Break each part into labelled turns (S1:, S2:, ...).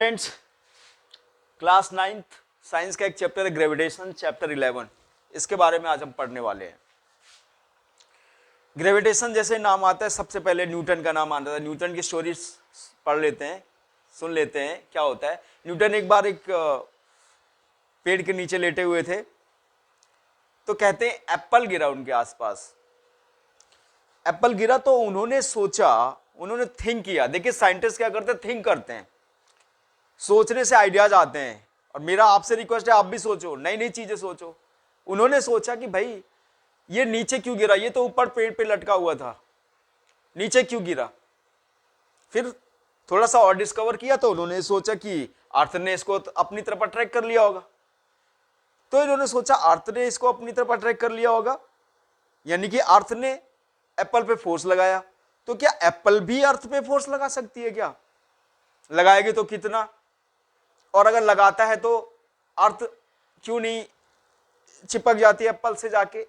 S1: Friends, class 9th science का एक chapter है ग्रेविटेशन, चैप्टर 11। इसके बारे में आज हम पढ़ने वाले हैं। ग्रेविटेशन जैसे नाम आता है, सबसे पहले न्यूटन का नाम आता है। न्यूटन की स्टोरी पढ़ लेते हैं, सुन लेते हैं क्या होता है। न्यूटन एक बार एक पेड़ के नीचे लेटे हुए थे, तो कहते हैं एप्पल गिरा उनके आसपास। एप्पल गिरा तो उन्होंने सोचा, उन्होंने थिंक किया। देखिए साइंटिस्ट क्या करते हैं, थिंक करते हैं, सोचने से आइडियाज आते हैं। और मेरा आपसे रिक्वेस्ट है, आप भी सोचो, नई नई चीजें सोचो। उन्होंने सोचा कि भाई ये नीचे क्यों गिरा, ये तो ऊपर पेड़ पे लटका हुआ था, नीचे क्यों गिरा। फिर थोड़ा सा और डिस्कवर किया तो उन्होंने सोचा कि अर्थ ने इसको अपनी तरफ अट्रैक्ट कर लिया होगा। तो इन्होंने सोचा अर्थ ने इसको अपनी तरफ अट्रैक्ट कर लिया होगा, यानी कि अर्थ ने एप्पल पे फोर्स लगाया। तो क्या एप्पल भी अर्थ पे फोर्स लगा सकती है क्या? लगाएगी तो कितना? और अगर लगाता है तो अर्थ क्यों नहीं चिपक जाती है एप्पल से जाके?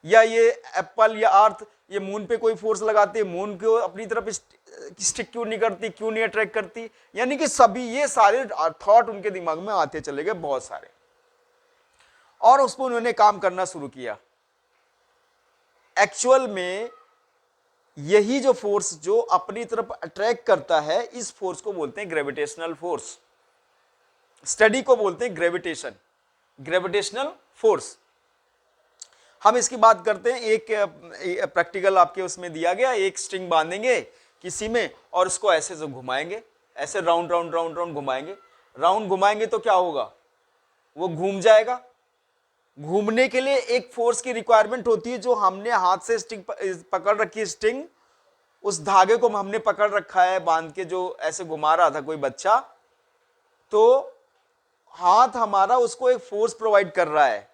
S1: या ये एप्पल या अर्थ ये मून पे कोई फोर्स लगाती है, मून को अपनी तरफ स्टिक क्यों नहीं करती, क्यों नहीं अट्रैक्ट करती? यानी कि सभी ये सारे थॉट उनके दिमाग में आते चले गए, बहुत सारे। और उस पर उन्होंने काम करना शुरू किया। एक्चुअल में यही जो फोर्स जो अपनी तरफ अट्रैक्ट करता है, इस फोर्स को बोलते हैं ग्रेविटेशनल फोर्स। स्टडी को बोलते हैं ग्रेविटेशन, ग्रेविटेशनल फोर्स। हम इसकी बात करते हैं। एक प्रैक्टिकल आपके उसमें दिया गया, एक स्ट्रिंग बांधेंगे किसी में और उसको ऐसे से घुमाएंगे, ऐसे राउंड राउंड राउंड राउंड घुमाएंगे। राउंड घुमाएंगे तो क्या होगा, वो घूम जाएगा। घूमने के लिए एक फोर्स की रिक्वायरमेंट होती है, जो हमने हाथ से स्ट्रिंग पकड़ रखी है, स्ट्रिंग उस धागे को हमने पकड़ रखा है बांध के, जो ऐसे घुमा रहा था कोई बच्चा, तो हाथ हमारा उसको एक फोर्स प्रोवाइड कर रहा है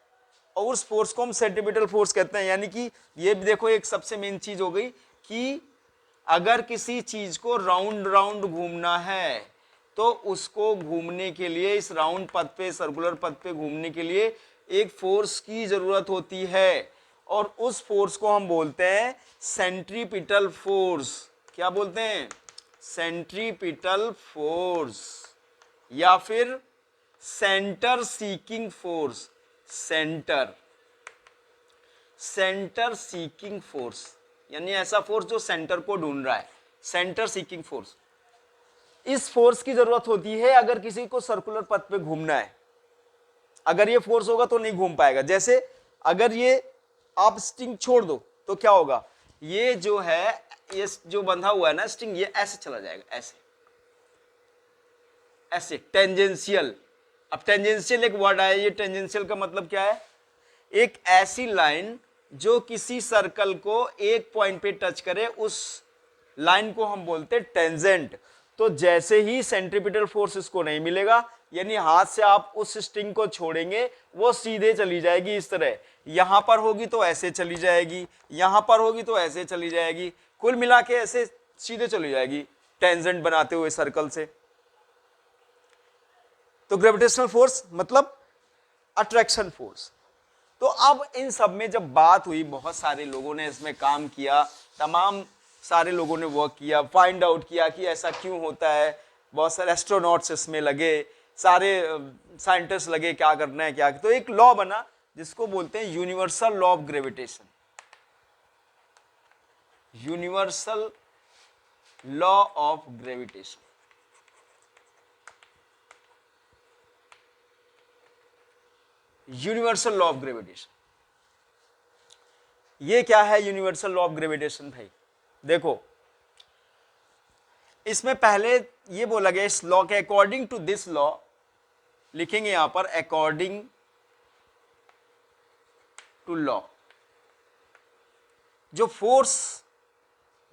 S1: और उस फोर्स को हम सेंट्रीपिटल फोर्स कहते हैं। यानी कि ये भी देखो एक सबसे मेन चीज हो गई कि अगर किसी चीज को राउंड राउंड घूमना है तो उसको घूमने के लिए, इस राउंड पथ पे, सर्कुलर पथ पे घूमने के लिए एक फोर्स की जरूरत होती है और उस फोर्स को हम बोलते हैं सेंट्रीपिटल फोर्स। क्या बोलते हैं? सेंट्रीपिटल फोर्स या फिर centre seeking force. Centre seeking force यानी ऐसा फोर्स जो सेंटर को ढूंढ रहा है, सेंटर सीकिंग फोर्स। इस फोर्स की जरूरत होती है अगर किसी को सर्कुलर पथ पे घूमना है। अगर ये फोर्स होगा तो नहीं घूम पाएगा। जैसे अगर ये आप स्ट्रिंग छोड़ दो तो क्या होगा, ये जो है, ये जो बंधा हुआ है ना स्ट्रिंग, ये ऐसे चला जाएगा, ऐसे ऐसे टेंजेंशियल। अब टेंजेंशियल एक वर्ड आया, ये टेंजेंशियल का मतलब क्या है? एक ऐसी लाइन जो किसी सर्कल को एक पॉइंट पे टच करे, उस लाइन को हम बोलते हैं टेंजेंट। तो जैसे ही सेंट्रीपिटल फोर्स इसको नहीं मिलेगा, यानी हाथ से आप उस स्ट्रिंग को छोड़ेंगे, वो सीधे चली जाएगी इस तरह। यहां पर होगी तो ऐसे चली जाएगी, यहां पर होगी तो ऐसे चली जाएगी, कुल मिला के ऐसे सीधे चली जाएगी टेंजेंट बनाते हुए सर्कल से। तो ग्रेविटेशनल फोर्स मतलब अट्रैक्शन फोर्स। तो अब इन सब में जब बात हुई, बहुत सारे लोगों ने इसमें काम किया, तमाम सारे लोगों ने वर्क किया, फाइंड आउट किया कि ऐसा क्यों होता है। बहुत सारे एस्ट्रोनॉट्स इसमें लगे, सारे साइंटिस्ट लगे क्या करना है क्या। तो एक लॉ बना जिसको बोलते हैं universal law of gravitation. Universal law of gravitation. Universal law of gravitation, ये क्या है यूनिवर्सल लॉ ऑफ ग्रेविटेशन? भाई देखो, इसमें पहले ये बोला गया इस लॉ के अकॉर्डिंग टू दिस लॉ, लिखेंगे यहां पर अकॉर्डिंग टू लॉ। जो फोर्स,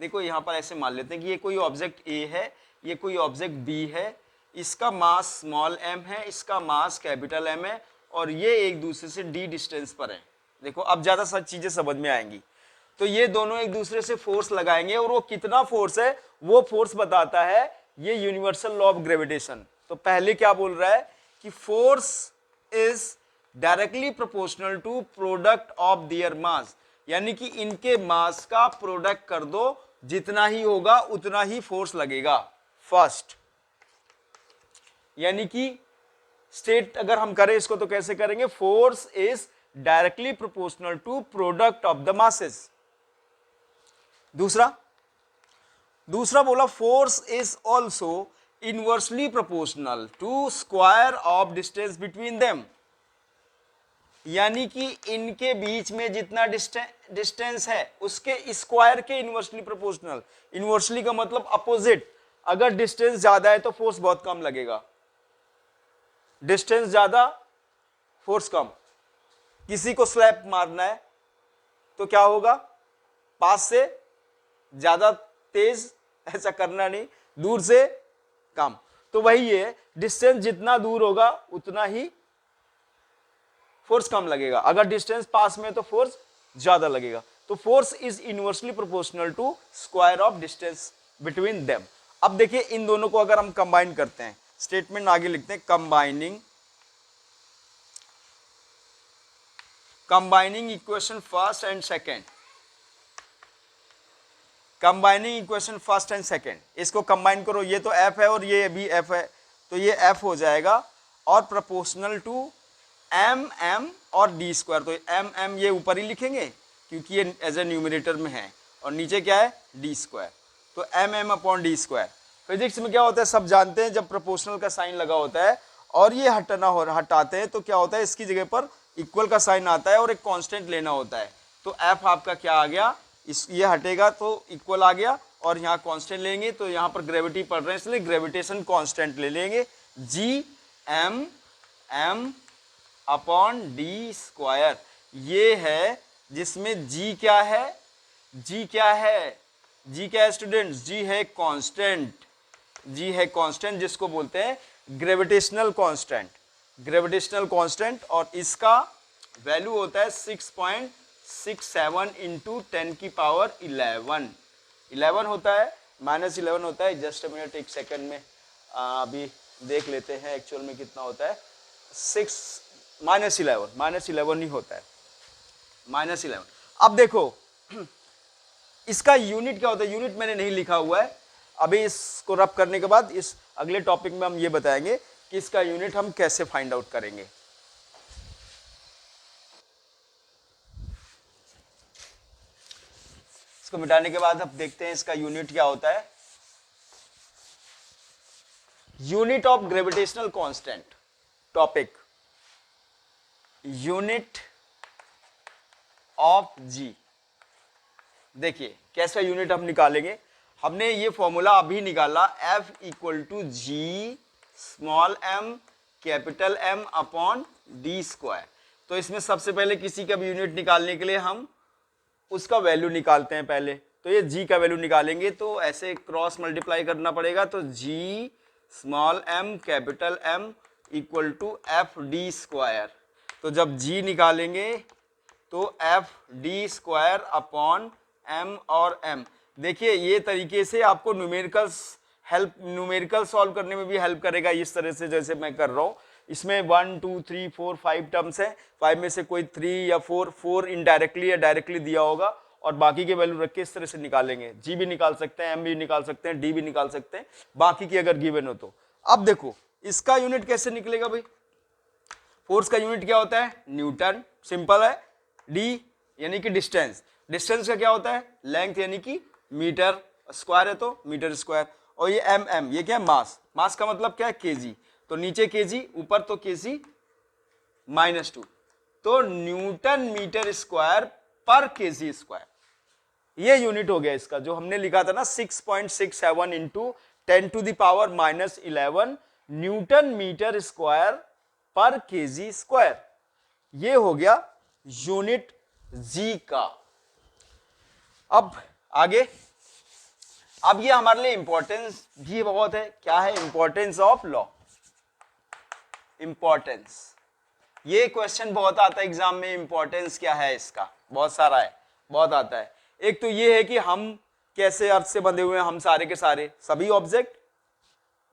S1: देखो यहां पर ऐसे मान लेते हैं कि ये कोई ऑब्जेक्ट ए है, ये कोई ऑब्जेक्ट बी है, इसका मास स्मॉल एम है, इसका मास कैपिटल एम है, और ये एक दूसरे से डी डिस्टेंस पर है। देखो अब ज्यादा सारी चीजें समझ में आएंगी। तो ये दोनों एक दूसरे से फोर्स लगाएंगे और वो कितना फोर्स है वो फोर्स बताता है ये यूनिवर्सल लॉ ऑफ ग्रेविटेशन। तो पहले क्या बोल रहा है कि force is directly proportional to product of their mass, यानी कि इनके मास का प्रोडक्ट कर दो, जितना ही होगा उतना ही फोर्स लगेगा। फर्स्ट यानी कि स्टेट अगर हम करें इसको तो कैसे करेंगे, force is directly proportional to product of the masses. दूसरा बोला force is also inversely proportional to square of distance between them, यानी कि इनके बीच में जितना डिस्टेंस है उसके स्क्वायर के इनवर्सली प्रोपोर्शनल। इनवर्सली का मतलब अपोजिट, अगर डिस्टेंस ज्यादा है तो फोर्स बहुत कम लगेगा, डिस्टेंस ज्यादा फोर्स कम। किसी को स्लैप मारना है तो क्या होगा, पास से ज्यादा तेज, ऐसा करना नहीं, दूर से कम। तो वही है, डिस्टेंस जितना दूर होगा उतना ही फोर्स कम लगेगा, अगर डिस्टेंस पास में तो फोर्स ज्यादा लगेगा। तो force is inversely proportional to square of distance between them. अब देखिए इन दोनों को अगर हम कंबाइन करते हैं, स्टेटमेंट आगे लिखते हैं, combining equation first and second, combining equation first and second, इसको कंबाइन करो, ये तो एफ है और ये भी एफ है, तो ये एफ हो जाएगा, और प्रोपोर्शनल टू एम एम और डी स्क्वायर। तो एम एम ये ऊपर ही लिखेंगे क्योंकि ये एज ए न्यूमरेटर में है, और नीचे क्या है, डी स्क्वायर। तो m m upon D square. Physics में क्या होता है सब जानते हैं, जब प्रोपोर्शनल का साइन लगा होता है और ये हटाते हैं तो क्या होता है, इसकी जगह पर इक्वल का साइन आता है और एक कांस्टेंट लेना होता है। तो एफ आपका क्या आ गया, ये हटेगा तो इक्वल आ गया, और यहाँ कांस्टेंट लेंगे तो यहाँ पर ग्रेविटी पढ़ रहे हैं इसलिए ग्रेविटेशन कांस्टेंट ले लेंगे, G m m upon D square. ये है जिसमें जी क्या है, जी क्या है स्टूडेंट्स, जी है कांस्टेंट, जी है कांस्टेंट जिसको बोलते हैं ग्रेविटेशनल कांस्टेंट, और इसका वैल्यू होता है 6.67 इंटू 10 की पावर 11 होता है, -11 होता है। जस्ट मिनट, एक सेकंड में अभी देख लेते हैं एक्चुअल में कितना होता है, -11 ही होता है, -11। अब देखो इसका यूनिट क्या होता है, यूनिट मैंने नहीं लिखा हुआ है, अभी इसको रब करने के बाद इस अगले टॉपिक में हम ये बताएंगे कि इसका यूनिट हम कैसे फाइंड आउट करेंगे। इसको मिटाने के बाद अब देखते हैं इसका यूनिट क्या होता है। Unit of gravitational constant, topic unit of G. देखिए कैसा यूनिट हम निकालेंगे, हमने ये फॉर्मूला अभी निकाला, F equal to G small m capital M upon D square. तो इसमें सबसे पहले किसी का भी यूनिट निकालने के लिए हम उसका वैल्यू निकालते हैं पहले, तो ये g का वैल्यू निकालेंगे तो ऐसे क्रॉस मल्टीप्लाई करना पड़ेगा, तो g small m capital M equal to F d square. तो जब g निकालेंगे तो F d square upon m और m। देखिए ये तरीके से आपको न्यूमेरिकल सॉल्व करने में भी हेल्प करेगा, इस तरह से जैसे मैं कर रहा हूँ। इसमें 1 2 3 4 5 टर्म्स है, 5 में से कोई 3 या 4 इनडायरेक्टली या डायरेक्टली दिया होगा, और बाकी के वैल्यू रख के इस तरह से निकालेंगे। जी भी निकाल सकते हैं, एम भी निकाल सकते हैं, डी भी निकाल सकते हैं, बाकी की अगर गिवन हो तो। अब देखो इसका यूनिट कैसे निकलेगा भाई, फोर्स का यूनिट क्या होता है, न्यूटन, सिंपल है। डी यानी कि डिस्टेंस, डिस्टेंस का क्या होता है, लेंथ यानी कि मीटर, स्क्वायर है तो मीटर स्क्वायर, और ये एम एम ये क्या है, मास, मास का मतलब क्या है, केजी, तो नीचे केजी ऊपर तो केजी -2, तो न्यूटन मीटर स्क्वायर पर केजी स्क्वायर, ये यूनिट हो गया इसका, जो हमने लिखा था ना 6.67 into 10 to the power -11 newton metre square पर केजी स्क्वायर, ये हो गया यूनिट जी का। अब आगे, अब ये हमारे लिए इंपॉर्टेंस भी बहुत है, क्या है, इंपॉर्टेंस ऑफ लॉ। इंपॉर्टेंस, ये क्वेश्चन बहुत आता है एग्जाम में, इंपॉर्टेंस क्या है इसका, बहुत सारा है, बहुत आता है। एक तो ये है कि हम कैसे अर्थ से बंधे हुए हैं, हम सारे के सारे सभी ऑब्जेक्ट,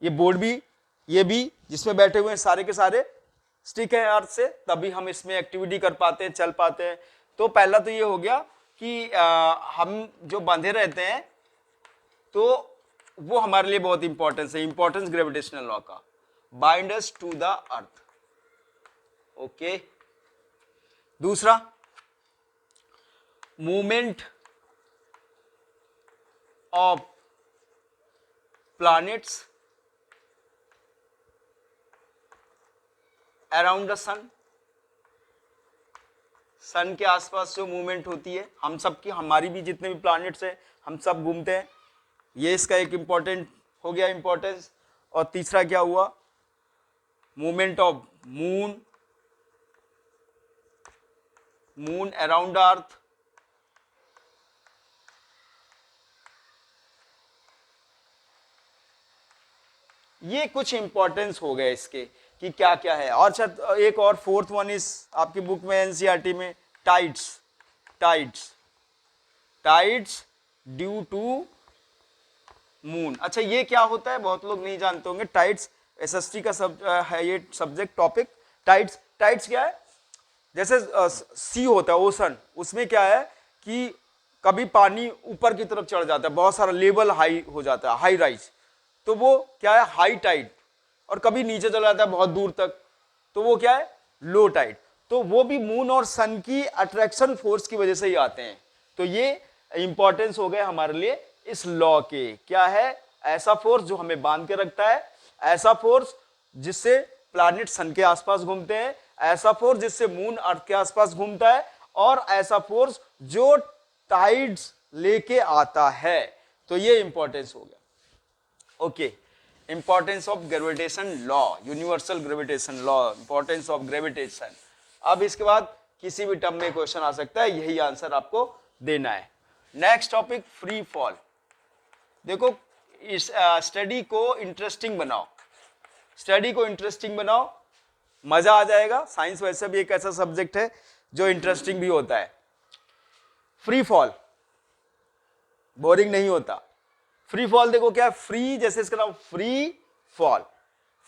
S1: ये बोर्ड भी, ये भी जिसमें बैठे हुए हैं सारे के सारे स्टिक है अर्थ से, तभी हम इसमें एक्टिविटी कर पाते हैं, चल पाते हैं। तो पहला तो ये हो गया कि हम जो बंधे रहते हैं तो वो हमारे लिए बहुत इंपॉर्टेंस है, इंपॉर्टेंस ग्रेविटेशनल लॉ का। Bind us to the earth. Okay, दूसरा movement of planets around the sun, sun के आसपास जो मूवमेंट होती है हम सब की, हमारी भी जितने भी प्लैनेट्स हैं हम सब घूमते हैं, ये इसका एक इंपॉर्टेंट हो गया इंपॉर्टेंस। और तीसरा क्या हुआ, movement of moon, moon around the earth, ये कुछ इंपॉर्टेंस हो गए इसके कि क्या क्या है। और शायद एक और फोर्थ वन इज आपकी बुक में एनसीईआरटी में tides, tides, tides due to moon. अच्छा ये क्या होता है बहुत लोग नहीं जानते होंगे, टाइड्स एसएसटी का है ये सब्जेक्ट टॉपिक। टाइड्स, टाइड्स क्या है, जैसे सी होता है ओशन, उसमें क्या है कि कभी पानी ऊपर की तरफ चढ़ जाता है, बहुत सारा लेवल हाई हो जाता है, हाई राइज, तो वो क्या है हाई टाइड, और कभी नीचे चला जाता है बहुत दूर तक, तो वो क्या है लो टाइड। तो वो भी मून और सन की अट्रैक्शन फोर्स की वजह से ही आते हैं। तो ये इंपॉर्टेंस हो गए हमारे लिए इस लॉ के, क्या है, ऐसा फोर्स जो हमें बांध के रखता है, ऐसा फोर्स जिससे प्लैनेट सन के आसपास घूमते हैं, ऐसा फोर्स जिससे मून अर्थ के आसपास घूमता है, और ऐसा फोर्स जो टाइड्स लेके आता है। तो ये इंपॉर्टेंस हो गया। Okay, importance of gravitation law, universal gravitation law, importance of gravitation. अब इसके बाद किसी भी टर्म में क्वेश्चन आ सकता है, यही आंसर आपको देना है। Next topic free fall. देखो इस स्टडी को इंटरेस्टिंग बनाओ, स्टडी को इंटरेस्टिंग बनाओ, मजा आ जाएगा। साइंस वैसे भी एक ऐसा सब्जेक्ट है जो इंटरेस्टिंग भी होता है। फ्री फॉल बोरिंग नहीं होता। फ्री फॉल देखो क्या है, फ्री जैसे इसका नाम फ्री फॉल,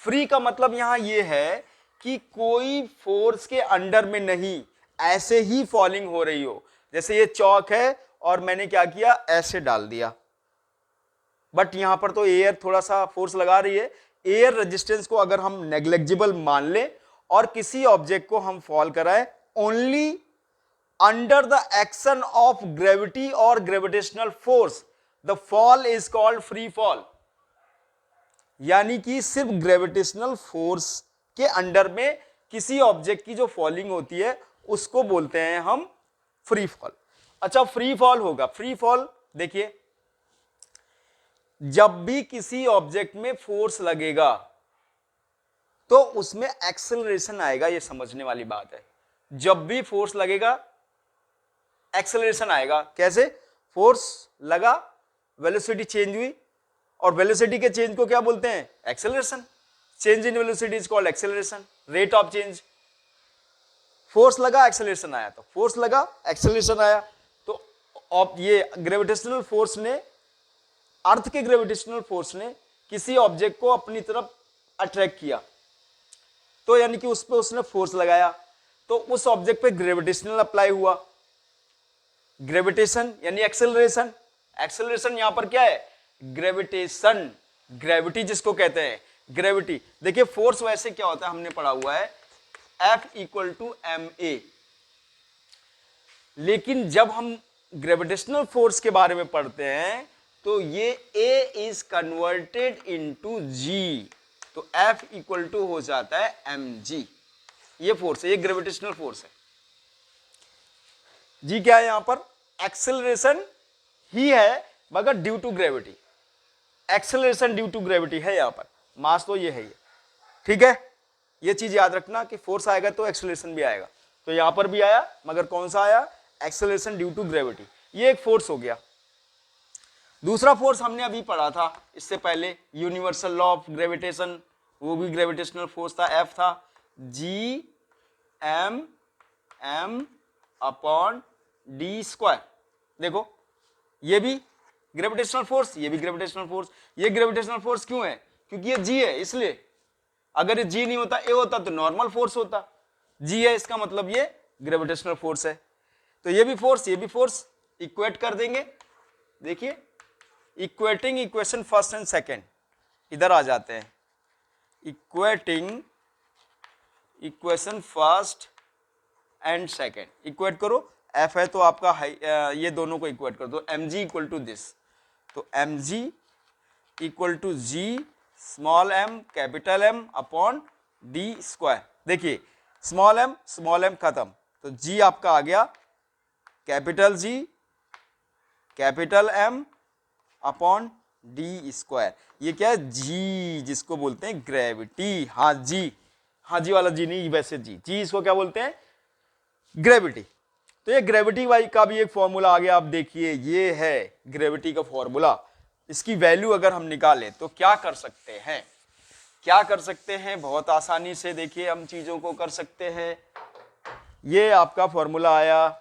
S1: फ्री का मतलब यहां ये है कि कोई फोर्स के अंडर में नहीं, ऐसे ही फॉलिंग हो रही हो। जैसे ये चौक है और मैंने क्या किया, ऐसे डाल दिया, बट यहां पर तो एयर थोड़ा सा फोर्स लगा रही है। एयर रेजिस्टेंस को अगर हम नेग्लेक्जिबल मान ले और किसी ऑब्जेक्ट को हम फॉल कराएं only under the action of gravity और gravitational force, the fall is called free fall. यानी कि सिर्फ ग्रेविटेशनल फोर्स के अंडर में किसी ऑब्जेक्ट की जो फॉलिंग होती है उसको बोलते हैं हम फ्री फॉल। अच्छा फ्री फॉल होगा, फ्री फॉल देखिए, जब भी किसी ऑब्जेक्ट में फोर्स लगेगा तो उसमें एक्सेलरेशन आएगा, ये समझने वाली बात है। जब भी फोर्स लगेगा एक्सेलरेशन आएगा। कैसे, फोर्स लगा, वेलोसिटी चेंज हुई, और वेलोसिटी के चेंज को क्या बोलते हैं, acceleration. Change in velocity is called acceleration, rate of change. Force लगा एक्सेलरेशन आया, तो फोर्स लगा एक्सेलरेशन आया। तो ये ग्रेविटेशनल फोर्स ने, अर्थ के ग्रेविटेशनल फोर्स ने किसी ऑब्जेक्ट को अपनी तरफ अट्रैक्ट किया, तो यानी कि उस पर उसने फोर्स लगाया, तो उस ऑब्जेक्ट पे ग्रेविटेशनल अप्लाई हुआ। ग्रेविटेशन यानी एक्सेलरेशन, एक्सेलरेशन यहां पर क्या है, ग्रेविटेशन, ग्रेविटी जिसको कहते हैं ग्रेविटी। देखिए फोर्स वैसे क्या होता है, हमने पढ़ा हुआ है F equal to m a, लेकिन जब हम ग्रेविटेशनल फोर्स के बारे में पढ़ते हैं तो ये A is converted into G, तो F इक्वल टू हो जाता है mg। ये फोर्स है, ये ग्रेविटेशनल फोर्स है। G क्या है यहां पर, एक्सेलरेशन ही है मगर due to gravity, acceleration due to gravity है यहां पर, मास तो ये है ये, ठीक है। ये चीज याद रखना कि फोर्स आएगा तो एक्सेलरेशन भी आएगा, तो यहां पर भी आया मगर कौन सा आया, एक्सेलरेशन ड्यू टू ग्रेविटी। ये एक फोर्स हो गया। दूसरा फोर्स हमने अभी पढ़ा था इससे पहले, यूनिवर्सल लॉ ऑफ ग्रेविटेशन, वो भी ग्रेविटेशनल फोर्स था, F था G m m upon D square. देखो ये भी ग्रेविटेशनल फोर्स, ये भी ग्रेविटेशनल फोर्स। ये ग्रेविटेशनल फोर्स क्यों है, क्योंकि ये G है इसलिए, अगर ये G नहीं होता, A होता तो नॉर्मल फोर्स होता, G है इसका मतलब ये ग्रेविटेशनल फोर्स है। तो ये भी फोर्स, ये भी फोर्स, इक्वेट कर देंगे। देखिए equating equation first and second, इधर आ जाते हैं। Equating equation first and second, equate करो, एफ है तो आपका ये दोनों को इक्वेट कर दो, M G equal to this, तो M G equal to G small M capital M upon D square. देखिए स्मॉल एम खत्म, तो जी आपका आ गया capital G capital M upon D square. ये क्या है, जी जिसको बोलते हैं ग्रेविटी। हाँ जी वाला जी नहीं, वैसे जी इसको क्या बोलते हैं, ग्रेविटी। तो ये ग्रेविटी वाई का भी एक फॉर्मूला आ गया। आप देखिए ये है ग्रेविटी का फॉर्मूला। इसकी वैल्यू अगर हम निकालें तो क्या कर सकते हैं, बहुत आसानी से देखिए हम चीजों को कर सकते हैं। ये आपका फॉर्मूला आया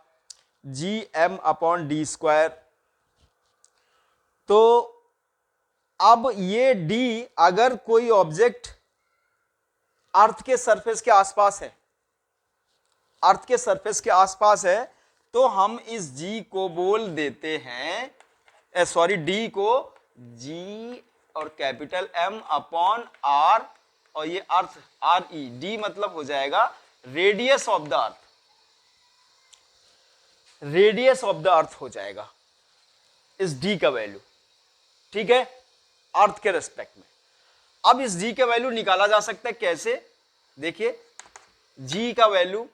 S1: G m upon D square. तो अब ये डी अगर कोई ऑब्जेक्ट अर्थ के सरफेस के आसपास है, तो हम इस जी को बोल देते हैं, डी को जी और कैपिटल एम अपॉन आर, और ये अर्थ आर ई, डी मतलब हो जाएगा रेडियस ऑफ द अर्थ हो जाएगा इस डी का वैल्यू, ठीक है, अर्थ के रेस्पेक्ट में। अब इस जी का वैल्यू निकाला जा सकता है कैसे, देखिए जी का वैल्यू,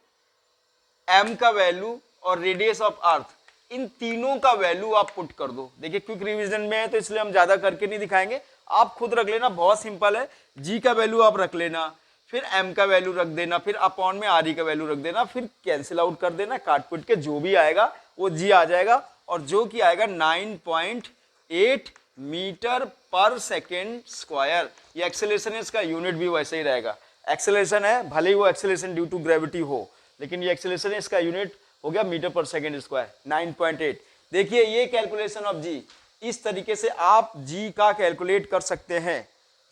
S1: एम का वैल्यू और रेडियस ऑफ अर्थ, इन तीनों का वैल्यू आप पुट कर दो। देखिए क्विक रिवीजन में है तो इसलिए हम ज्यादा करके नहीं दिखाएंगे, आप खुद रख लेना, बहुत सिंपल है। जी का वैल्यू आप रख लेना, फिर एम का वैल्यू रख देना, फिर अपॉन में आर ई का वैल्यू रख देना, फिर कैंसिल आउट कर देना, काट पिट के जो भी आएगा वो जी आ जाएगा, और जो कि आएगा 9.8 मीटर पर सेकेंड स्क्वायर। ये एक्सेलरेशन है, इसका यूनिट भी वैसे ही रहेगा, एक्सेलरेशन है, भले ही वो एक्सेलरेशन ड्यू टू ग्रेविटी हो, लेकिन ये एक्सेलरेशन है, इसका यूनिट हो गया मीटर पर सेकेंड स्क्वायर 9.8। देखिए ये कैलकुलेशन ऑफ जी, इस तरीके से आप जी का कैलकुलेट कर सकते हैं।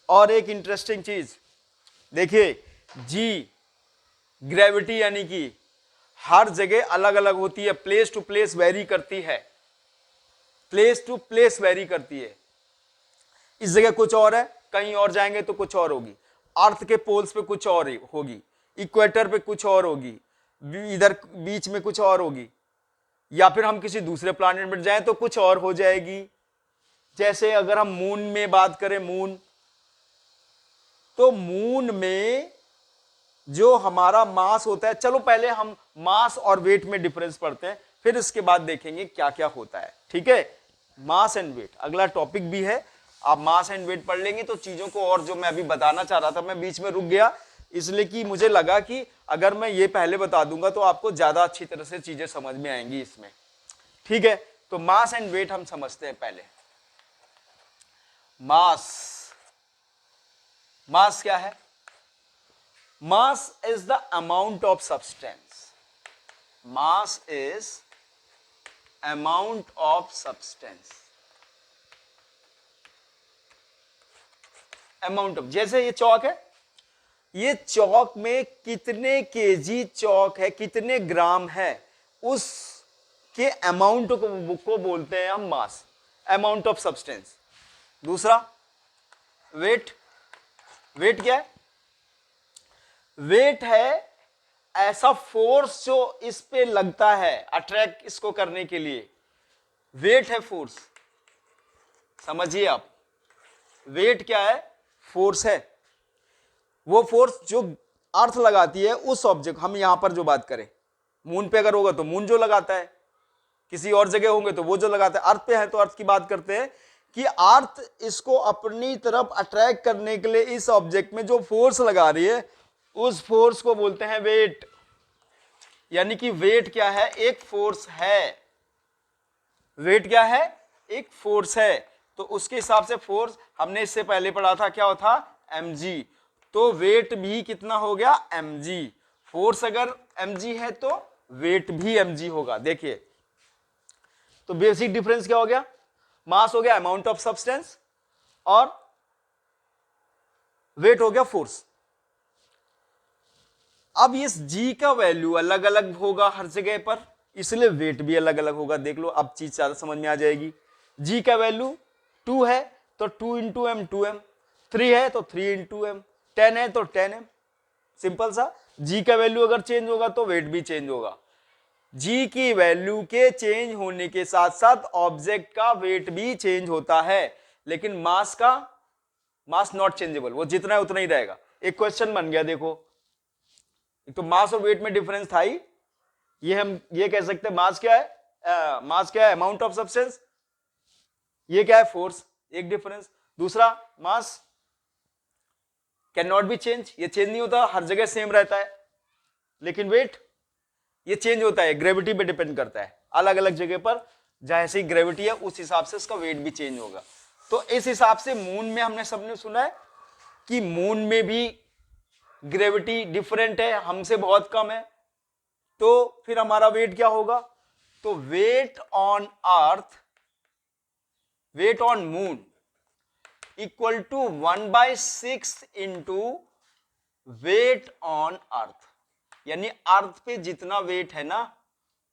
S1: और एक इंटरेस्टिंग चीज देखिए, जी ग्रेविटी यानी कि हर जगह अलग अलग होती है, प्लेस टू प्लेस वेरी करती है, इस जगह कुछ और है, कहीं और जाएंगे तो कुछ और होगी, अर्थ के पोल्स पे कुछ और होगी, इक्वेटर पे कुछ और होगी, इधर बीच में कुछ और होगी, या फिर हम किसी दूसरे प्लैनेट में जाएं तो कुछ और हो जाएगी। जैसे अगर हम मून में बात करें, तो मून में जो हमारा मास होता है, चलो पहले हम मास और वेट में डिफरेंस पढ़ते हैं, फिर इसके बाद देखेंगे क्या क्या होता है, ठीक है। मास एंड वेट अगला टॉपिक भी है, आप मास एंड वेट पढ़ लेंगे तो चीजों को, और जो मैं अभी बताना चाह रहा था मैं बीच में रुक गया, इसलिए कि मुझे लगा कि अगर मैं ये पहले बता दूंगा तो आपको ज्यादा अच्छी तरह से चीजें समझ में आएंगी इसमें, ठीक है। तो मास एंड वेट हम समझते हैं पहले। मास क्या है, mass is the amount of substance, mass is amount of substance, amount of, जैसे ये चौक है, ये चौक में कितने केजी चौक है, कितने ग्राम है, उसके अमाउंट को बोलते हैं हम मास, अमाउंट ऑफ सब्सटेंस। दूसरा वेट, वेट क्या है, वेट है ऐसा फोर्स जो इस पे लगता है अट्रैक्ट इसको करने के लिए, वेट है फोर्स, समझिए आप, वेट क्या है, फोर्स है, वो फोर्स जो अर्थ लगाती है उस ऑब्जेक्ट, हम यहां पर जो बात करें, मून पे अगर होगा तो मून जो लगाता है, किसी और जगह होंगे तो वो जो लगाता है, अर्थ पे है तो अर्थ की बात करते हैं कि अर्थ इसको अपनी तरफ अट्रैक्ट करने के लिए इस ऑब्जेक्ट में जो फोर्स लगा रही है उस फोर्स को बोलते हैं वेट। यानी कि वेट क्या है, एक फोर्स है, वेट क्या है, एक फोर्स है। तो उसके हिसाब से फोर्स हमने इससे पहले पढ़ा था, क्या होता, mg, तो वेट भी कितना हो गया, mg, फोर्स अगर mg है तो वेट भी mg होगा। देखिए तो बेसिक डिफरेंस क्या हो गया, मास हो गया अमाउंट ऑफ सब्सटेंस और वेट हो गया फोर्स। अब इस g का वैल्यू अलग अलग होगा हर जगह पर, इसलिए वेट भी अलग अलग होगा। देख लो अब चीज ज्यादा समझ में आ जाएगी। g का वैल्यू 2 है तो 2 इंटू एम 2m, 3 है तो 3 इंटू एम, 10 है तो 10 है, सिंपल सा। जी का वैल्यू अगर चेंज होगा तो वेट भी चेंज होगा। जी की वैल्यू के चेंज होने के साथ साथ ऑब्जेक्ट का वेट भी चेंज होता है, लेकिन मास नॉट चेंजेबल, वो जितना है उतना ही रहेगा। एक क्वेश्चन बन गया, देखो एक तो मास और वेट में डिफरेंस था ही, ये हम ये कह सकते हैं मास क्या है, मास क्या है, अमाउंट ऑफ सब्सटेंस, ये क्या है, फोर्स, एक डिफरेंस। दूसरा, मास कैन नॉट बी चेंज, ये चेंज नहीं होता, हर जगह सेम रहता है। लेकिन वेट ये चेंज होता है, ग्रेविटी पे डिपेंड करता है, अलग अलग जगह पर जैसी ग्रेविटी है उस हिसाब से उसका वेट भी चेंज होगा। तो इस हिसाब से मून में हमने सबने सुना है कि मून में भी ग्रेविटी डिफरेंट है, हमसे बहुत कम है, तो फिर हमारा वेट क्या होगा, तो weight on earth, weight on moon equal to 1/6 into weight on earth, यानी अर्थ पे जितना वेट है ना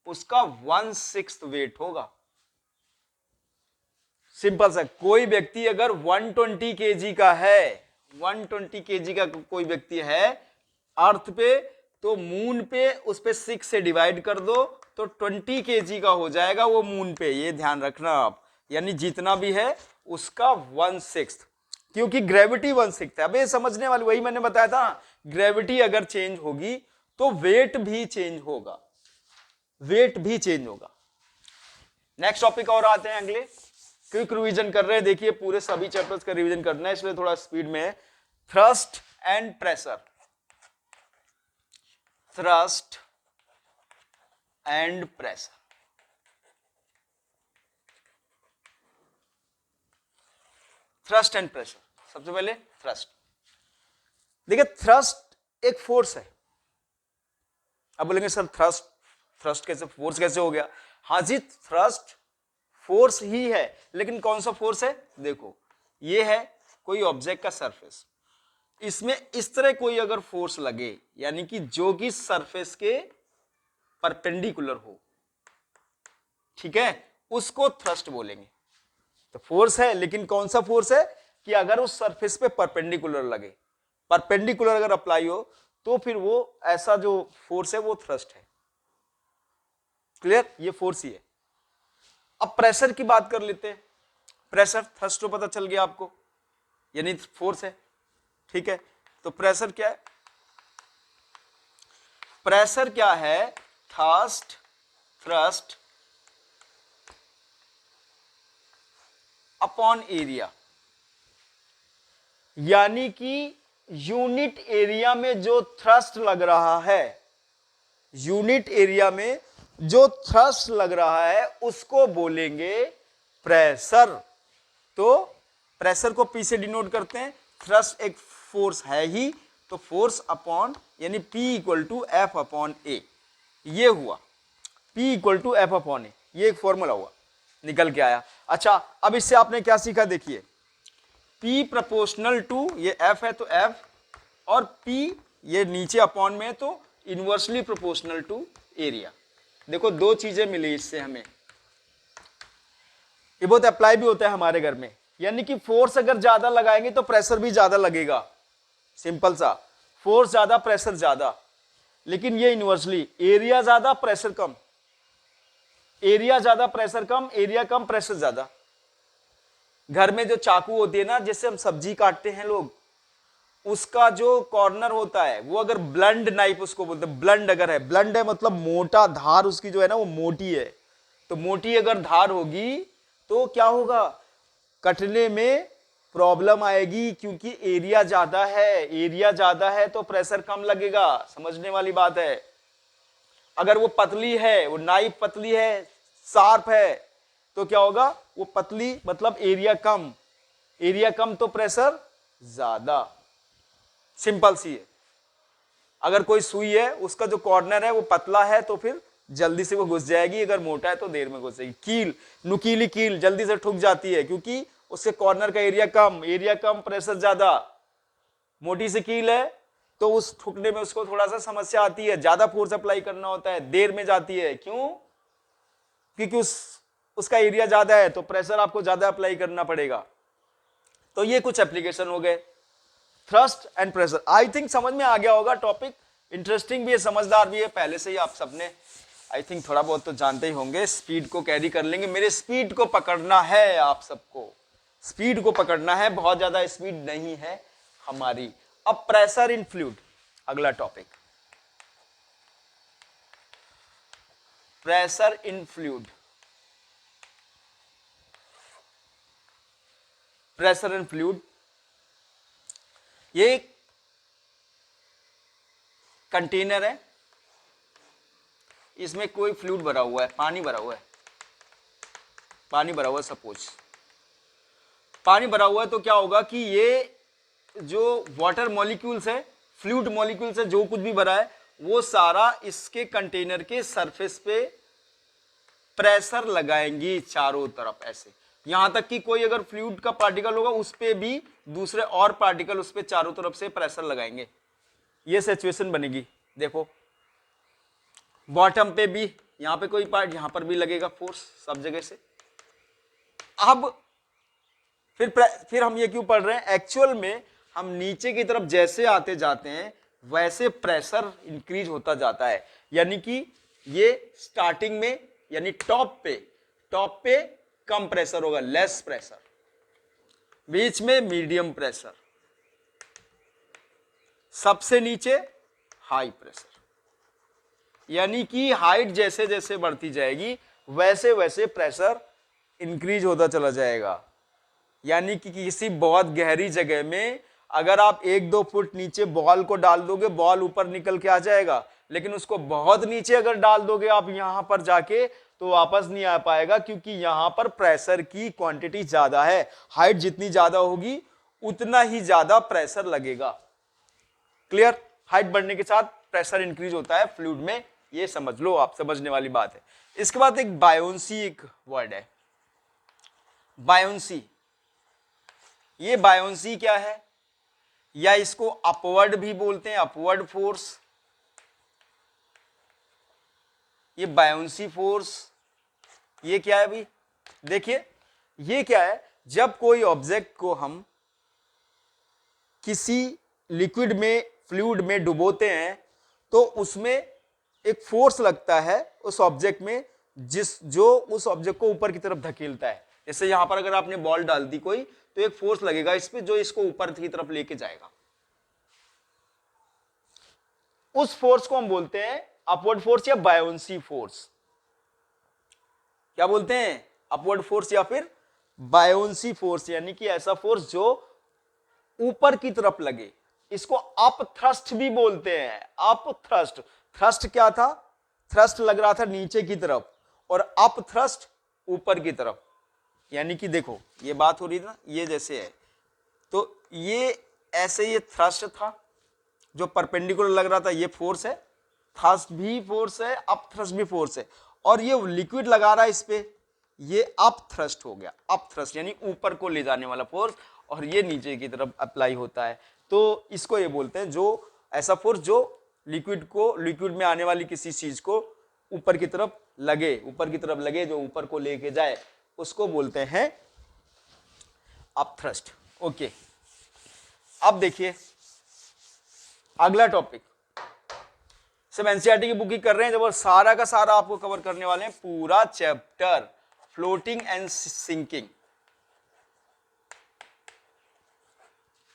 S1: उसका 1/6 वेट होगा। सिंपल सा, कोई व्यक्ति अगर 120 केजी का है, 120 केजी का कोई व्यक्ति है अर्थ पे, तो मून पे उस पे 6 से डिवाइड कर दो तो 20 केजी का हो जाएगा वो मून पे, ये ध्यान रखना आप। यानी जितना भी है उसका 1/6, क्योंकि ग्रेविटी 1/6 है। अब ये समझने वाली, वही मैंने बताया था, ग्रेविटी अगर चेंज होगी तो वेट भी चेंज होगा, वेट भी चेंज होगा। नेक्स्ट टॉपिक और आते हैं अगले, क्विक रिवीजन कर रहे हैं, देखिए पूरे सभी चैप्टर्स का रिवीजन करना है इसलिए थोड़ा स्पीड में है। Thrust and pressure, thrust and pressure, thrust and pressure. सबसे पहले थ्रस्ट, देखिए थ्रस्ट एक फोर्स है। अब बोलेंगे सर थ्रस्ट, थ्रस्ट कैसे, फोर्स कैसे हो गया? हाँ जी, थ्रस्ट फोर्स ही है, लेकिन कौन सा फोर्स है? देखो ये है कोई ऑब्जेक्ट का सरफेस, इसमें इस तरह कोई अगर फोर्स लगे, यानी कि जो कि सरफेस के परपेंडिकुलर हो, ठीक है, उसको थ्रस्ट बोलेंगे। तो फोर्स है, लेकिन कौन सा फोर्स है कि अगर उस सरफेस पे परपेंडिकुलर लगे, परपेंडिकुलर अगर अप्लाई हो तो फिर वो ऐसा जो फोर्स है वो थ्रस्ट है। क्लियर? ये फोर्स ही है। अब प्रेशर की बात कर लेते हैं। प्रेशर, थ्रस्ट तो पता चल गया आपको, यानी फोर्स है, ठीक है। तो प्रेशर क्या है? प्रेशर क्या है? थ्रस्ट, थ्रस्ट अपॉन एरिया, यानी कि यूनिट एरिया में जो थ्रस्ट लग रहा है, यूनिट एरिया में जो थ्रस्ट लग रहा है उसको बोलेंगे प्रेशर। तो प्रेशर को पी से डिनोट करते हैं, थ्रस्ट एक फोर्स है ही, तो फोर्स अपॉन यानी P equal to F upon A, ये हुआ P equal to F upon A, ये एक फॉर्मूला हुआ, निकल के आया। अच्छा, अब इससे आपने क्या सीखा? देखिए P प्रोपोर्शनल टू, ये F है तो F, और P ये नीचे अपॉन में है तो इनवर्सली प्रोपोर्शनल टू एरिया। देखो दो चीजें मिली इससे हमें, ये बहुत अप्लाई भी होता है हमारे घर में, यानी कि फोर्स अगर ज्यादा लगाएंगे तो प्रेशर भी ज्यादा लगेगा, सिंपल सा, फोर्स ज्यादा प्रेशर ज्यादा, लेकिन ये इनवर्सली, एरिया ज्यादा प्रेशर कम, एरिया ज्यादा प्रेशर कम, एरिया कम प्रेशर ज्यादा। घर में जो चाकू होती है ना, जिससे हम सब्जी काटते हैं लोग, उसका जो कॉर्नर होता है वो अगर ब्लंड नाइफ उसको बोलते हैं, ब्लंड अगर है, ब्लंड है मतलब मोटा, धार उसकी जो है ना वो मोटी है, तो मोटी अगर धार होगी तो क्या होगा? कटने में प्रॉब्लम आएगी, क्योंकि एरिया ज्यादा है, एरिया ज्यादा है तो प्रेशर कम लगेगा, समझने वाली बात है। अगर वो पतली है, वो नाइफ पतली है, शार्प है, तो क्या होगा? वो पतली मतलब एरिया कम, एरिया कम तो प्रेशर ज्यादा, सिंपल सी है। अगर कोई सुई है, उसका जो कॉर्नर है वो पतला है तो फिर जल्दी से वो घुस जाएगी, अगर मोटा है तो देर में घुसेगी। कील, नुकीली कील जल्दी से ठुक जाती है क्योंकि उसके कॉर्नर का एरिया कम, एरिया कम प्रेशर ज्यादा। मोटी सी कील है तो उस ठुकने में उसको थोड़ा सा समस्या आती है, ज्यादा फोर्स अप्लाई करना होता है, देर में जाती है। क्यों? क्योंकि उसका एरिया ज्यादा है तो प्रेशर आपको ज्यादा अप्लाई करना पड़ेगा। तो ये कुछ एप्लीकेशन हो गए। Thrust and pressure. I think समझ में आ गया होगा टॉपिक, इंटरेस्टिंग भी है, समझदार भी है, पहले से ही आप सबने आई थिंक थोड़ा बहुत तो जानते ही होंगे। स्पीड को कैरी कर लेंगे, मेरे स्पीड को पकड़ना है, आप सबको स्पीड को पकड़ना है, बहुत ज्यादा स्पीड नहीं है हमारी। अब प्रेशर इन फ्लूइड, अगला topic, pressure in fluid. Pressure in fluid, ये कंटेनर है, इसमें कोई फ्लूइड भरा हुआ है, पानी भरा हुआ है, पानी भरा हुआ है, सपोज पानी भरा हुआ है, तो क्या होगा कि ये जो वाटर मॉलिक्यूल्स है, फ्लूइड मॉलिक्यूल्स है, जो कुछ भी भरा है वो सारा इसके कंटेनर के सरफेस पे प्रेशर लगाएंगी चारों तरफ ऐसे, यहां तक कि कोई अगर फ्लूइड का पार्टिकल होगा उस पे भी दूसरे और पार्टिकल उस पे चारों तरफ से प्रेशर लगाएंगे। ये सिचुएशन बनेगी। देखो बॉटम पे भी, यहां पे कोई पार्ट, यहां पर भी लगेगा फोर्स सब जगह से। अब फिर हम ये क्यों पढ़ रहे हैं, एक्चुअल में हम नीचे की तरफ जैसे आते जाते हैं वैसे प्रेशर इंक्रीज होता जाता है, यानी कि ये स्टार्टिंग में यानी टॉप पे कम प्रेशर होगा, लेस प्रेशर, बीच में मीडियम प्रेशर, सबसे नीचे हाई प्रेशर। यानी कि हाइट जैसे जैसे बढ़ती जाएगी वैसे वैसे प्रेशर इंक्रीज होता चला जाएगा। यानी कि किसी बहुत गहरी जगह में अगर आप 1-2 फुट नीचे बॉल को डाल दोगे, बॉल ऊपर निकल के आ जाएगा, लेकिन उसको बहुत नीचे अगर डाल दोगे आप यहां पर जाके, तो वापस नहीं आ पाएगा, क्योंकि यहां पर प्रेशर की क्वांटिटी ज्यादा है। हाइट जितनी ज्यादा होगी उतना ही ज्यादा प्रेशर लगेगा। क्लियर? हाइट बढ़ने के साथ प्रेशर इंक्रीज होता है फ्लूइड में, ये समझ लो, आप समझने वाली बात है। इसके बाद एक बायोंसी एक वर्ड है, बायोंसी। ये बायोंसी क्या है, या इसको अपवर्ड भी बोलते हैं, अपवर्ड फोर्स। ये बायोंसी फोर्स, ये क्या है भाई, देखिए ये क्या है, जब कोई ऑब्जेक्ट को हम किसी लिक्विड में, फ्लूइड में डुबोते हैं तो उसमें एक फोर्स लगता है उस ऑब्जेक्ट में, जो उस ऑब्जेक्ट को ऊपर की तरफ धकेलता है। जैसे यहां पर अगर आपने बॉल डाल दी कोई, तो एक फोर्स लगेगा इस पे जो इसको ऊपर की तरफ लेके जाएगा। उस फोर्स को हम बोलते हैं अपवर्ड फोर्स या बायोंसी फोर्स। क्या बोलते हैं, अपवर्ड फोर्स या फिर बायोंसी फोर्स, यानी कि ऐसा फोर्स जो ऊपर की तरफ लगे। इसको अप थ्रस्ट भी बोलते हैं, अप थ्रस्ट। थ्रस्ट क्या था, थ्रस्ट लग रहा था नीचे की तरफ, और अप थ्रस्ट ऊपर की तरफ। यानी कि देखो ये बात हो रही थी ना, ये जैसे है, तो ये ऐसे ये थ्रस्ट था जो परपेंडिकुलर लग रहा था, ये फोर्स है, थ्रस्ट भी फोर्स है, अप थ्रस्ट भी फोर्स है, और ये लिक्विड लगा रहा है इस पे, ये अप थ्रस्ट हो गया, अप थ्रस्ट यानी ऊपर को ले जाने वाला फोर्स, और ये नीचे की तरफ अप्लाई होता है। तो इसको ये बोलते हैं, जो ऐसा फोर्स जो लिक्विड में आने वाली किसी चीज को ऊपर की तरफ लगे, जो ऊपर को लेके जाए, उसको बोलते हैं अप थ्रस्ट। ओके, अब देखिए अगला टॉपिक, सब एनसीईआरटी की बुकिंग कर रहे हैं, जब सारा का सारा आपको कवर करने वाले हैं, पूरा chapter floating and sinking,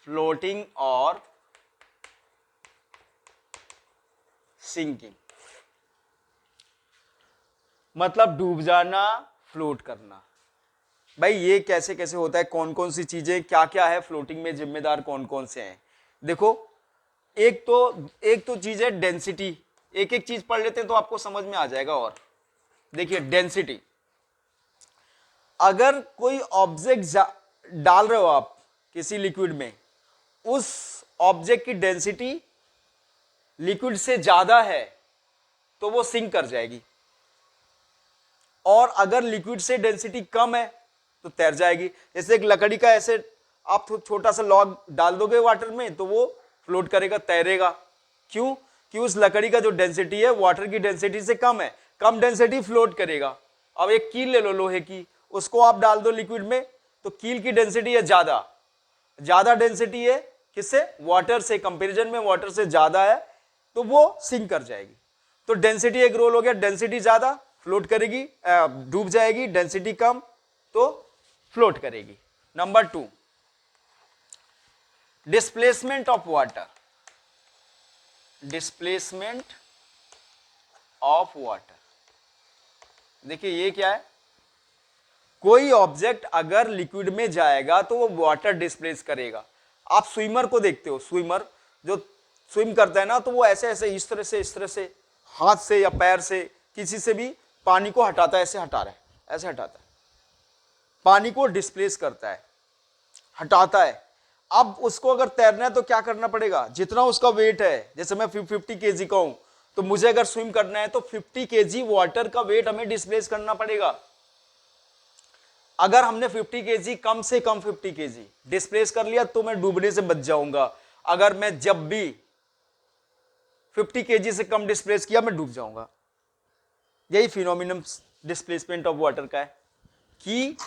S1: floating और सिंकिंग, मतलब डूब जाना, फ्लोट करना। भाई ये कैसे कैसे होता है, कौन कौन सी चीजें, क्या क्या है फ्लोटिंग में, जिम्मेदार कौन कौन से हैं। देखो एक तो चीज है डेंसिटी, एक एक चीज पढ़ लेते हैं तो आपको समझ में आ जाएगा। और देखिए डेंसिटी, अगर कोई ऑब्जेक्ट डाल रहे हो आप किसी लिक्विड में, उस ऑब्जेक्ट की डेंसिटी लिक्विड से ज्यादा है तो वो सिंक कर जाएगी, और अगर लिक्विड से डेंसिटी कम है तो तैर जाएगी। जैसे एक लकड़ी का ऐसे आप छोटा सा लॉग डाल दोगे वाटर में तो वो फ्लोट करेगा, तैरेगा। क्यों? कि उस लकड़ी का जो डेंसिटी है वाटर की डेंसिटी से कम है, कम डेंसिटी फ्लोट करेगा। अब एक कील ले लो लोहे की, उसको आप डाल दो लिक्विड में तो कील की डेंसिटी है ज्यादा डेंसिटी है किससे? वाटर से। कंपैरिजन में वाटर से ज्यादा है तो वो सिंक कर जाएगी। तो डेंसिटी एक रोल हो गया, डेंसिटी ज्यादा फ्लोट करेगी, डूब जाएगी, डेंसिटी कम तो फ्लोट करेगी। Number 2, displacement of water. Displacement of water, देखिए ये क्या है? कोई ऑब्जेक्ट अगर लिक्विड में जाएगा तो वो वाटर डिस्प्लेस करेगा। आप स्विमर को देखते हो, स्विमर जो स्विम करता है ना, तो वो ऐसे ऐसे इस तरह से हाथ से या पैर से किसी से भी पानी को हटाता है, ऐसे हटा रहा है, ऐसे हटाता है, पानी को डिस्प्लेस करता है, हटाता है। अब उसको अगर तैरना है तो क्या करना पड़ेगा? जितना उसका वेट है, जैसे मैं 50 केजी का हूं तो मुझे अगर स्विम करना है तो 50 केजी वाटर का वेट हमें डिस्प्लेस करना पड़ेगा। अगर हमने 50 केजी, कम से कम 50 केजी डिस्प्लेस कर लिया तो मैं डूबने से बच जाऊंगा। अगर मैं जब भी 50 केजी से कम डिस्प्लेस किया मैं डूब जाऊंगा। यही फिनोमिनन डिस्प्लेसमेंट ऑफ वाटर का है कि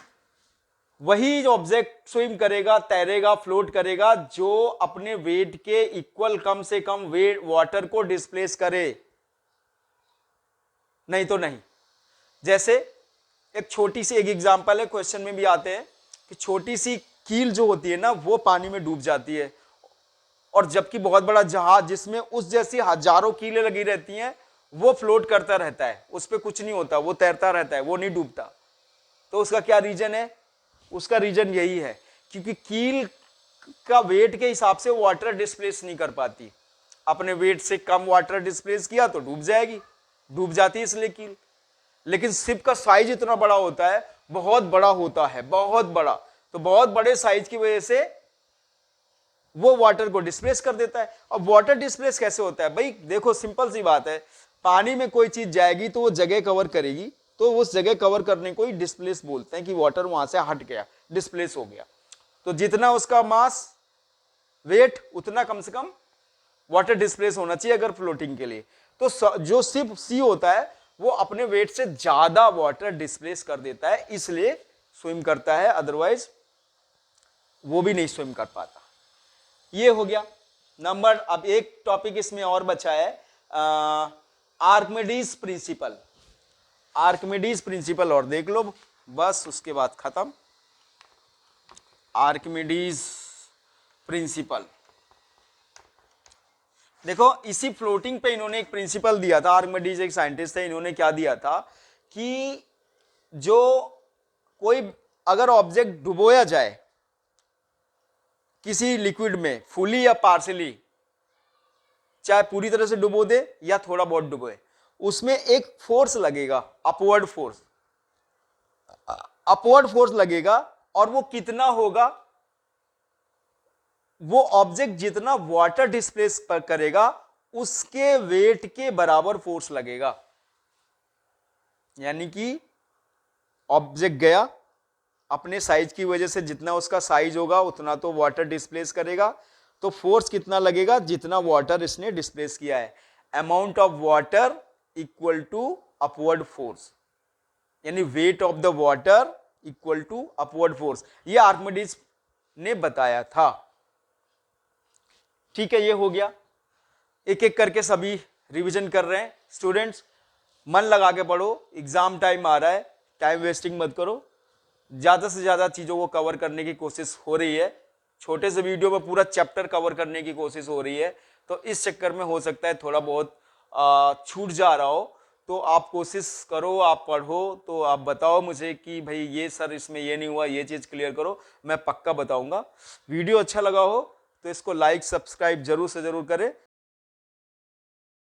S1: वही ऑब्जेक्ट स्विम करेगा, तैरेगा, फ्लोट करेगा जो अपने वेट के इक्वल कम से कम वेट वाटर को डिस्प्लेस करे, नहीं तो नहीं। जैसे एक छोटी सी एक एग्जांपल है, क्वेश्चन में भी आते हैं कि छोटी सी कील जो होती है ना वो पानी में डूब जाती है, और जबकि बहुत बड़ा जहाज जिसमें उस जैसी हजारों कीलें लगी रहती हैं वो फ्लोट करता रहता है, उस पर कुछ नहीं होता, वो तैरता रहता है, वो नहीं डूबता। तो उसका क्या रीजन है? उसका रीजन यही है क्योंकि कील का वेट के हिसाब से वाटर डिस्प्लेस नहीं कर पाती। अपने वेट से कम वाटर डिस्प्लेस किया तो डूब जाएगी, डूब जाती है इसलिए कील। लेकिन शिप का साइज इतना बड़ा होता है, बहुत बड़ा होता है, बहुत बड़ा, तो बहुत बड़े साइज की वजह से वो वाटर को डिस्प्लेस कर देता है। अब वाटर डिस्प्लेस कैसे होता है? भाई देखो सिंपल सी बात है, पानी में कोई चीज जाएगी तो वो जगह कवर करेगी, तो उस जगह कवर करने को ही डिस्प्लेस बोलते हैं कि वाटर वहां से हट गया, डिस्प्लेस हो गया। तो जितना उसका मास, वेट, उतना कम से कम वाटर डिस्प्लेस होना चाहिए अगर फ्लोटिंग के लिए। तो जो शिप सी होता है वो अपने वेट से ज्यादा वाटर डिस्प्लेस कर देता है, इसलिए स्विम करता है, अदरवाइज वो भी नहीं स्विम कर पाता। ये हो गया नंबर। अब एक टॉपिक इसमें और बचा है, आर्किमिडीज प्रिंसिपल। आर्किमिडीज प्रिंसिपल और देख लो, बस उसके बाद खत्म। आर्किमिडीज प्रिंसिपल, देखो इसी फ्लोटिंग पे इन्होंने एक प्रिंसिपल दिया था। आर्किमिडीज एक साइंटिस्ट थे, इन्होंने क्या दिया था कि जो कोई अगर ऑब्जेक्ट डुबोया जाए किसी लिक्विड में, फुली या पार्शियली, चाहे पूरी तरह से डुबो दे या थोड़ा बहुत डुबोए, उसमें एक फोर्स लगेगा, अपवर्ड फोर्स, अपवर्ड फोर्स लगेगा। और वो कितना होगा? वो ऑब्जेक्ट जितना वाटर डिस्प्लेस करेगा उसके वेट के बराबर फोर्स लगेगा। यानी कि ऑब्जेक्ट गया, अपने साइज की वजह से जितना उसका साइज होगा उतना तो वाटर डिस्प्लेस करेगा, तो फोर्स कितना लगेगा? जितना वाटर इसने डिस्प्लेस किया है। Amount of water equal to upward force, यानी weight of the water equal to upward force. ये आर्किमिडीज ने बताया था। ठीक है, ये हो गया। एक एक करके सभी रिवीजन कर रहे हैं। स्टूडेंट्स मन लगा के पढ़ो, एग्जाम टाइम आ रहा है, टाइम वेस्टिंग मत करो। ज्यादा से ज्यादा चीजों को कवर करने की कोशिश हो रही है, छोटे से वीडियो में पूरा चैप्टर कवर करने की कोशिश हो रही है, तो इस चक्कर में हो सकता है थोड़ा बहुत छूट जा रहा हो। तो आप कोशिश करो, आप पढ़ो, तो आप बताओ मुझे कि भाई ये सर इसमें ये नहीं हुआ, ये चीज क्लियर करो, मैं पक्का बताऊंगा। वीडियो अच्छा लगा हो तो इसको लाइक सब्सक्राइब जरूर से जरूर करें।